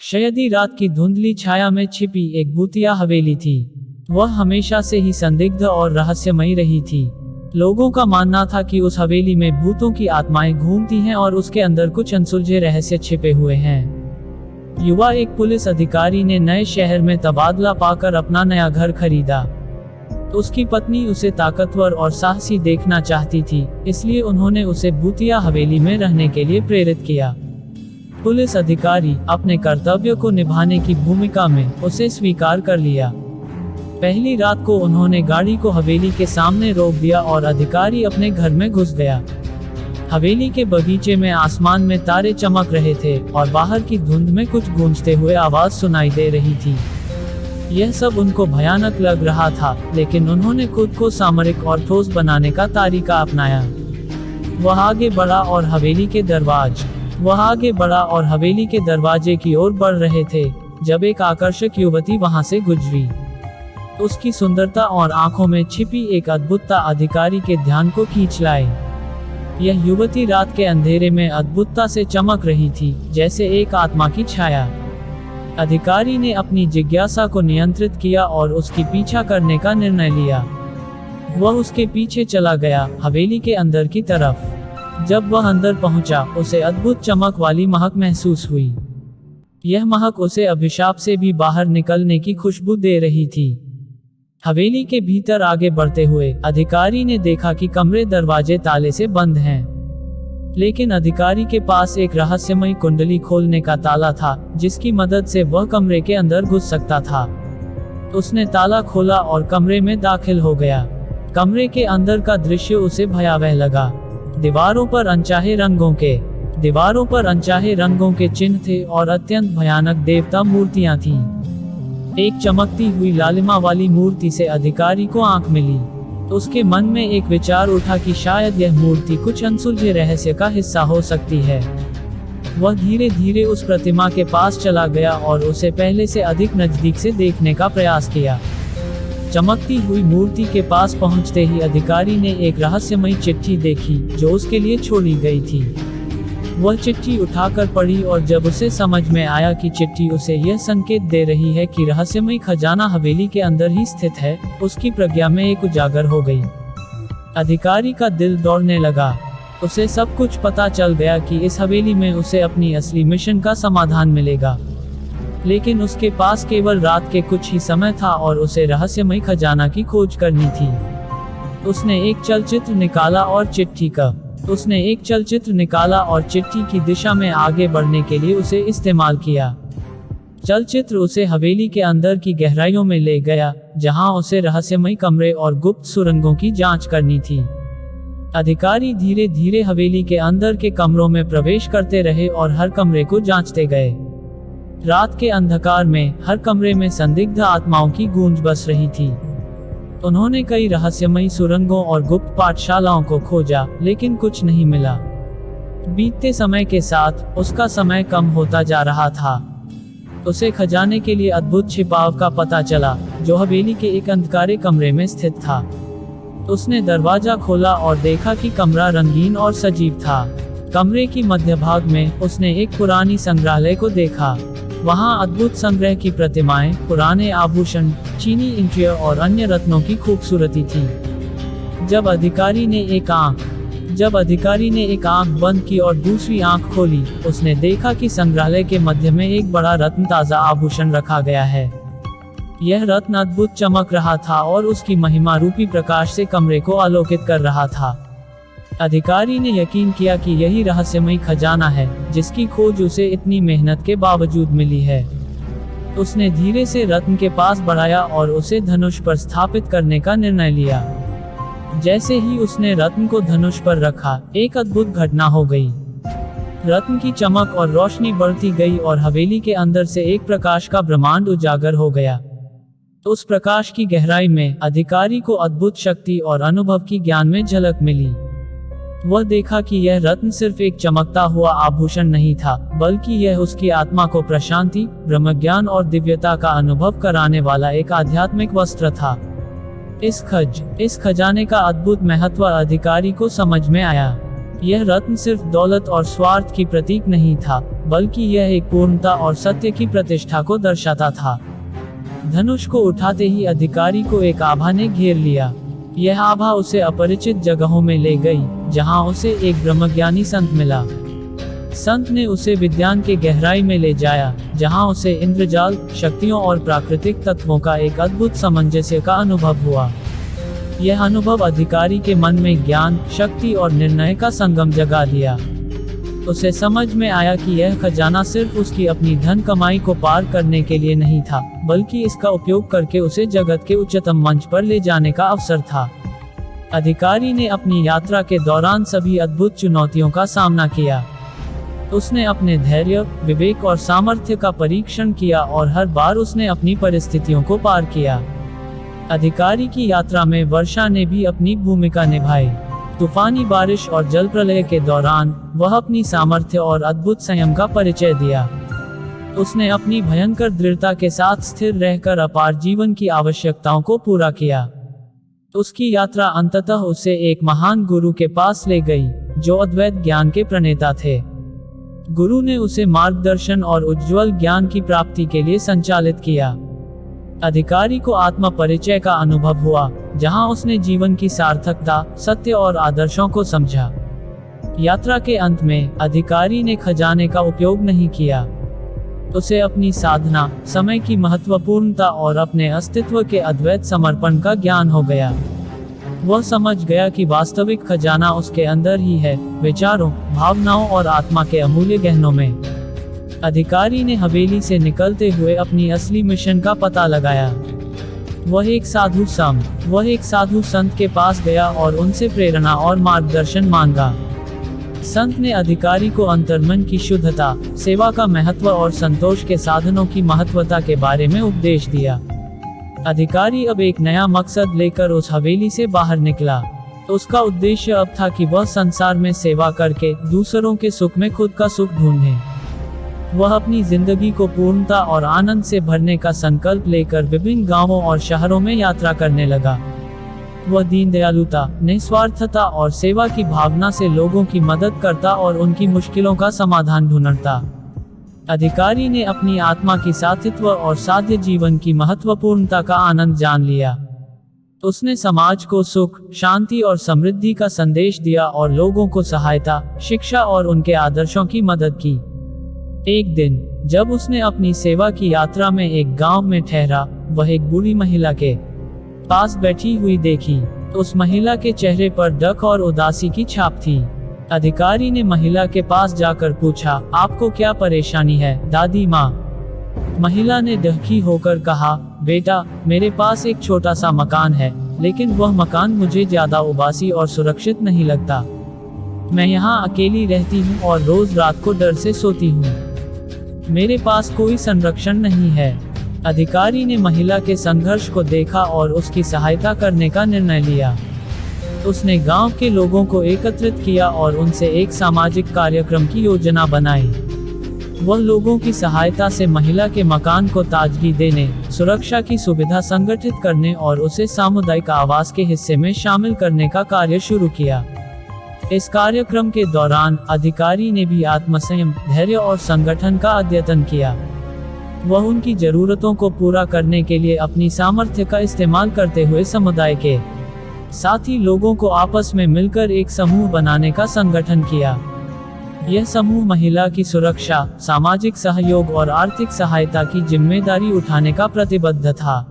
शयदी रात की धुंधली छाया में छिपी एक भूतिया हवेली थी। वह हमेशा से ही संदिग्ध और रहस्यमयी रही थी। लोगों का मानना था कि उस हवेली में भूतों की आत्माएं घूमती हैं और उसके अंदर कुछ अनसुलझे रहस्य छिपे हुए हैं। युवा एक पुलिस अधिकारी ने नए शहर में तबादला पाकर अपना नया घर खरीदा। उसकी पत्नी उसे ताकतवर और साहसी देखना चाहती थी, इसलिए उन्होंने उसे भूतिया हवेली में रहने के लिए प्रेरित किया। पुलिस अधिकारी अपने कर्तव्य को निभाने की भूमिका में उसे स्वीकार कर लिया। पहली रात को उन्होंने गाड़ी को हवेली के सामने रोक दिया और अधिकारी अपने घर में घुस गया। हवेली के बगीचे में आसमान में तारे चमक रहे थे और बाहर की धुंध में कुछ गूंजते हुए आवाज सुनाई दे रही थी। यह सब उनको भयानक लग रहा था, लेकिन उन्होंने खुद को सामरिक और ठोस बनाने का तरीका अपनाया। वह आगे बढ़ा और हवेली के दरवाजे की ओर बढ़ रहे थे जब एक आकर्षक युवती वहां से गुजरी। उसकी सुंदरता और आंखों में छिपी एक अद्भुतता अधिकारी के ध्यान को खींच लाई। यह युवती रात के अंधेरे में अद्भुतता से चमक रही थी, जैसे एक आत्मा की छाया। अधिकारी ने अपनी जिज्ञासा को नियंत्रित किया और उसकी पीछा करने का निर्णय लिया। वह उसके पीछे चला गया, हवेली के अंदर की तरफ। जब वह अंदर पहुंचा, उसे अद्भुत चमक वाली महक महसूस हुई। यह महक उसे अभिशाप से भी बाहर निकलने की खुशबू दे रही थी। हवेली के भीतर आगे बढ़ते हुए अधिकारी ने देखा कि कमरे दरवाजे ताले से बंद हैं। लेकिन अधिकारी के पास एक रहस्यमयी कुंडली खोलने का ताला था, जिसकी मदद से वह कमरे के अंदर घुस सकता था। उसने ताला खोला और कमरे में दाखिल हो गया। कमरे के अंदर का दृश्य उसे भयावह लगा। दीवारों पर अनचाहे रंगों के चिन्ह थे और अत्यंत भयानक देवता मूर्तियां थीं। एक चमकती हुई लालिमा वाली मूर्ति से अधिकारी को आंख मिली। उसके मन में एक विचार उठा कि शायद यह मूर्ति कुछ अनसुलझे रहस्य का हिस्सा हो सकती है। वह धीरे धीरे उस प्रतिमा के पास चला गया और उसे पहले से अधिक नजदीक से देखने का प्रयास किया। चमकती हुई मूर्ति के पास पहुंचते ही अधिकारी ने एक रहस्यमयी चिट्ठी देखी जो उसके लिए छोड़ी गई थी। वह चिट्ठी उठाकर पढ़ी और जब उसे समझ में आया कि चिट्ठी उसे यह संकेत दे रही है कि रहस्यमयी खजाना हवेली के अंदर ही स्थित है, उसकी प्रज्ञा में एक उजागर हो गई। अधिकारी का दिल दौड़ने लगा। उसे सब कुछ पता चल गया कि इस हवेली में उसे अपनी असली मिशन का समाधान मिलेगा। लेकिन उसके पास केवल रात के कुछ ही समय था और उसे रहस्यमयी खजाना की खोज करनी थी। उसने एक चलचित्र निकाला और चिट्ठी की दिशा में आगे बढ़ने के लिए उसे इस्तेमाल किया। चलचित्र उसे हवेली के अंदर की गहराइयों में ले गया, जहां उसे रहस्यमयी कमरे और गुप्त सुरंगों की जांच करनी थी। अधिकारी धीरे धीरे हवेली के अंदर के कमरों में प्रवेश करते रहे और हर कमरे को जांचते गए। रात के अंधकार में हर कमरे में संदिग्ध आत्माओं की गूंज बस रही थी। उन्होंने कई रहस्यमयी सुरंगों और गुप्त पाठशालाओं को खोजा, लेकिन कुछ नहीं मिला। बीतते समय के साथ उसका समय कम होता जा रहा था। उसे खजाने के लिए अद्भुत छिपाव का पता चला, जो हवेली के एक अंधकारे कमरे में स्थित था। उसने दरवाजा खोला और देखा कि कमरा रंगीन और सजीव था। कमरे की मध्य भाग में उसने एक पुरानी संग्रहालय को देखा। वहां अद्भुत संग्रह की प्रतिमाएं, पुराने आभूषण, चीनी इंद्रिय और अन्य रत्नों की खूबसूरती थी। जब अधिकारी ने एक आंख बंद की और दूसरी आंख खोली, उसने देखा कि संग्रहालय के मध्य में एक बड़ा रत्न ताजा आभूषण रखा गया है। यह रत्न अद्भुत चमक रहा था और उसकी महिमा रूपी प्रकाश से कमरे को आलोकित कर रहा था। अधिकारी ने यकीन किया कि यही रहस्यमयी खजाना है, जिसकी खोज उसे इतनी मेहनत के बावजूद मिली है। उसने धीरे से रत्न के पास बढ़ाया और उसे धनुष पर स्थापित करने का निर्णय लिया। जैसे ही उसने रत्न को धनुष पर रखा, एक अद्भुत घटना हो गई। रत्न की चमक और रोशनी बढ़ती गई और हवेली के अंदर से एक प्रकाश का ब्रह्मांड उजागर हो गया। उस प्रकाश की गहराई में अधिकारी को अद्भुत शक्ति और अनुभव की ज्ञान में झलक मिली। वह देखा कि यह रत्न सिर्फ एक चमकता हुआ आभूषण नहीं था, बल्कि यह उसकी आत्मा को प्रशांति, ब्रह्मज्ञान और दिव्यता का अनुभव कराने वाला एक आध्यात्मिक वस्त्र था। इस खजाने का अद्भुत महत्व अधिकारी को समझ में आया। यह रत्न सिर्फ दौलत और स्वार्थ की प्रतीक नहीं था, बल्कि यह एक पूर्णता और सत्य की प्रतिष्ठा को दर्शाता था। धनुष को उठाते ही अधिकारी को एक आभा ने घेर लिया। यह आभा उसे अपरिचित जगहों में ले गई, जहां उसे एक ब्रह्मज्ञानी संत मिला। संत ने उसे विज्ञान के गहराई में ले जाया, जहां उसे इंद्रजाल, शक्तियों और प्राकृतिक तत्वों का एक अद्भुत सामंजस्य का अनुभव हुआ। यह अनुभव अधिकारी के मन में ज्ञान, शक्ति और निर्णय का संगम जगा दिया। उसे समझ में आया कि यह खजाना सिर्फ उसकी अपनी धन कमाई को पार करने के लिए नहीं था, बल्कि इसका उपयोग करके उसे जगत के उच्चतम मंच पर ले जाने का अवसर था। अधिकारी ने अपनी यात्रा के दौरान सभी अद्भुत चुनौतियों का सामना किया। उसने अपने धैर्य, विवेक और सामर्थ्य का परीक्षण किया और हर बार उसने अपनी परिस्थितियों को पार किया। अधिकारी की यात्रा में वर्षा ने भी अपनी भूमिका निभाई। तूफानी बारिश और जल प्रलय के दौरान वह अपनी सामर्थ्य और अद्भुत संयम का परिचय दिया। उसने अपनी भयंकर दृढ़ता के साथ स्थिर रहकर अपार जीवन की आवश्यकताओं को पूरा किया। उसकी यात्रा अंततः उसे एक महान गुरु के पास ले गई, जो अद्वैत ज्ञान के प्रणेता थे। गुरु ने उसे मार्गदर्शन और उज्ज्वल ज्ञान की प्राप्ति के लिए संचालित किया। अधिकारी को आत्म परिचय का अनुभव हुआ, जहां उसने जीवन की सार्थकता, सत्य और आदर्शों को समझा। यात्रा के अंत में अधिकारी ने खजाने का उपयोग नहीं किया। उसे अपनी साधना, समय की महत्वपूर्णता और अपने अस्तित्व के अद्वैत समर्पण का ज्ञान हो गया। वह समझ गया कि वास्तविक खजाना उसके अंदर ही है, विचारों, भावनाओं और आत्मा के अमूल्य गहनों में। अधिकारी ने हवेली से निकलते हुए अपनी असली मिशन का पता लगाया। वह एक साधु संत के पास गया और उनसे प्रेरणा और मार्गदर्शन मांगा। संत ने अधिकारी को अंतर्मन की शुद्धता, सेवा का महत्व और संतोष के साधनों की महत्वता के बारे में उपदेश दिया। अधिकारी अब एक नया मकसद लेकर उस हवेली से बाहर निकला। उसका उद्देश्य अब था कि वह संसार में सेवा करके दूसरों के सुख में खुद का सुख ढूंढे। वह अपनी जिंदगी को पूर्णता और आनंद से भरने का संकल्प लेकर विभिन्न गांवों और शहरों में यात्रा करने लगा। वह दीनदयालुता, निस्वार्थता और सेवा की भावना से लोगों की मदद करता और उनकी मुश्किलों का समाधान ढूंढता। अधिकारी ने अपनी आत्मा की साथित्व और साध्य जीवन की महत्वपूर्णता का आनंद जान लिया। उसने समाज को सुख, शांति और समृद्धि का संदेश दिया और लोगों को सहायता, शिक्षा और उनके आदर्शों की मदद की। एक दिन जब उसने अपनी सेवा की यात्रा में एक गांव में ठहरा, वह एक बूढ़ी महिला के पास बैठी हुई देखी। उस महिला के चेहरे पर दुख और उदासी की छाप थी। अधिकारी ने महिला के पास जाकर पूछा, आपको क्या परेशानी है दादी माँ? महिला ने दुखी होकर कहा, बेटा, मेरे पास एक छोटा सा मकान है, लेकिन वह मकान मुझे ज्यादा उबासी और सुरक्षित नहीं लगता। मैं यहाँ अकेली रहती हूँ और रोज रात को डर से सोती हूँ। मेरे पास कोई संरक्षण नहीं है। अधिकारी ने महिला के संघर्ष को देखा और उसकी सहायता करने का निर्णय लिया। उसने गांव के लोगों को एकत्रित किया और उनसे एक सामाजिक कार्यक्रम की योजना बनाई। वह लोगों की सहायता से महिला के मकान को ताजगी देने, सुरक्षा की सुविधा संगठित करने और उसे सामुदायिक आवास के हिस्से में शामिल करने का कार्य शुरू किया। इस कार्यक्रम के दौरान अधिकारी ने भी आत्मसंयम, धैर्य और संगठन का अध्ययन किया। वह उनकी जरूरतों को पूरा करने के लिए अपनी सामर्थ्य का इस्तेमाल करते हुए समुदाय के साथ ही लोगों को आपस में मिलकर एक समूह बनाने का संगठन किया। यह समूह महिला की सुरक्षा, सामाजिक सहयोग और आर्थिक सहायता की जिम्मेदारी उठाने का प्रतिबद्ध था।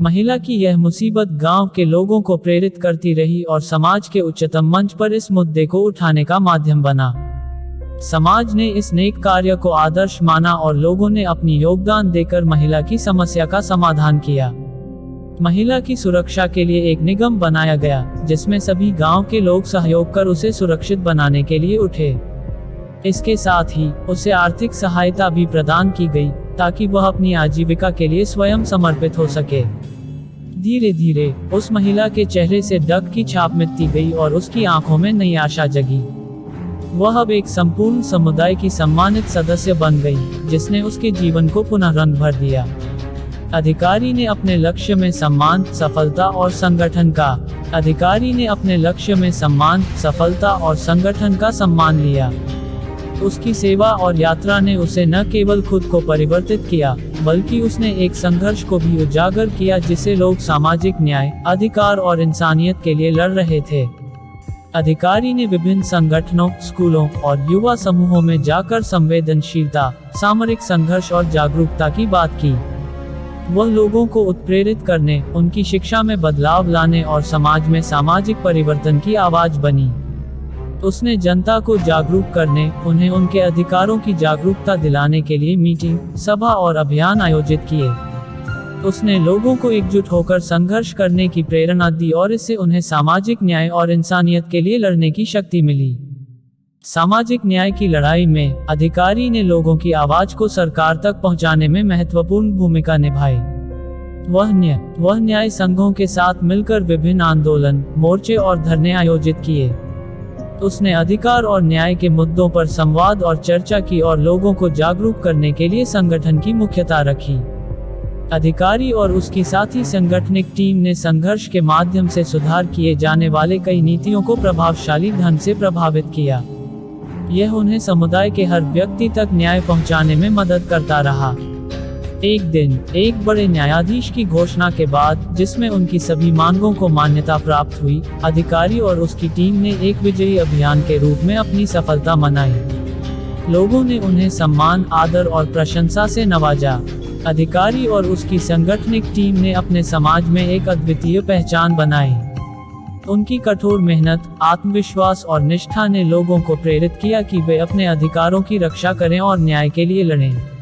महिला की यह मुसीबत गांव के लोगों को प्रेरित करती रही और समाज के उच्चतम मंच पर इस मुद्दे को उठाने का माध्यम बना। समाज ने इस नेक कार्य को आदर्श माना और लोगों ने अपनी योगदान देकर महिला की समस्या का समाधान किया। महिला की सुरक्षा के लिए एक निगम बनाया गया, जिसमें सभी गांव के लोग सहयोग कर उसे सुरक्षित बनाने के लिए उठे। इसके साथ ही उसे आर्थिक सहायता भी प्रदान की गई, ताकि वह अपनी आजीविका के लिए स्वयं समर्पित हो सके। धीरे धीरे उस महिला के चेहरे से दुख की छाप मिटती गई और उसकी आंखों में नई आशा जगी। वह अब एक संपूर्ण समुदाय की सम्मानित सदस्य बन गई, जिसने उसके जीवन को पुनः रंग भर दिया। अधिकारी ने अपने लक्ष्य में सम्मान, सफलता और संगठन का अधिकारी ने अपने लक्ष्य में सम्मान, सफलता और संगठन का सम्मान लिया। उसकी सेवा और यात्रा ने उसे न केवल खुद को परिवर्तित किया, बल्कि उसने एक संघर्ष को भी उजागर किया जिसे लोग सामाजिक न्याय, अधिकार और इंसानियत के लिए लड़ रहे थे। अधिकारी ने विभिन्न संगठनों, स्कूलों और युवा समूहों में जाकर संवेदनशीलता, सामरिक संघर्ष और जागरूकता की बात की। वह लोगों को उत्प्रेरित करने, उनकी शिक्षा में बदलाव लाने और समाज में सामाजिक परिवर्तन की आवाज बनी। उसने जनता को जागरूक करने, उन्हें उनके अधिकारों की जागरूकता दिलाने के लिए मीटिंग, सभा और अभियान आयोजित किए। उसने लोगों को एकजुट होकर संघर्ष करने की प्रेरणा दी और इससे उन्हें सामाजिक न्याय और इंसानियत के लिए लड़ने की शक्ति मिली। सामाजिक न्याय की लड़ाई में अधिकारी ने लोगों की आवाज को सरकार तक पहुंचाने में महत्वपूर्ण भूमिका निभाई। वह न्याय संघों के साथ मिलकर विभिन्न आंदोलन, मोर्चे और धरने आयोजित किए। उसने अधिकार और न्याय के मुद्दों पर संवाद और चर्चा की और लोगों को जागरूक करने के लिए संगठन की मुख्यता रखी। अधिकारी और उसकी साथी संगठनिक टीम ने संघर्ष के माध्यम से सुधार किए जाने वाले कई नीतियों को प्रभावशाली ढंग से प्रभावित किया। यह उन्हें समुदाय के हर व्यक्ति तक न्याय पहुंचाने में मदद करता रहा। एक दिन, एक बड़े न्यायाधीश की घोषणा के बाद, जिसमें उनकी सभी मांगों को मान्यता प्राप्त हुई, अधिकारी और उसकी टीम ने एक विजयी अभियान के रूप में अपनी सफलता मनाई। लोगों ने उन्हें सम्मान, आदर और प्रशंसा से नवाजा। अधिकारी और उसकी संगठनिक टीम ने अपने समाज में एक अद्वितीय पहचान बनाई। उनकी कठोर मेहनत, आत्मविश्वास और निष्ठा ने लोगों को प्रेरित किया कि वे अपने अधिकारों की रक्षा करें और न्याय के लिए लड़ें।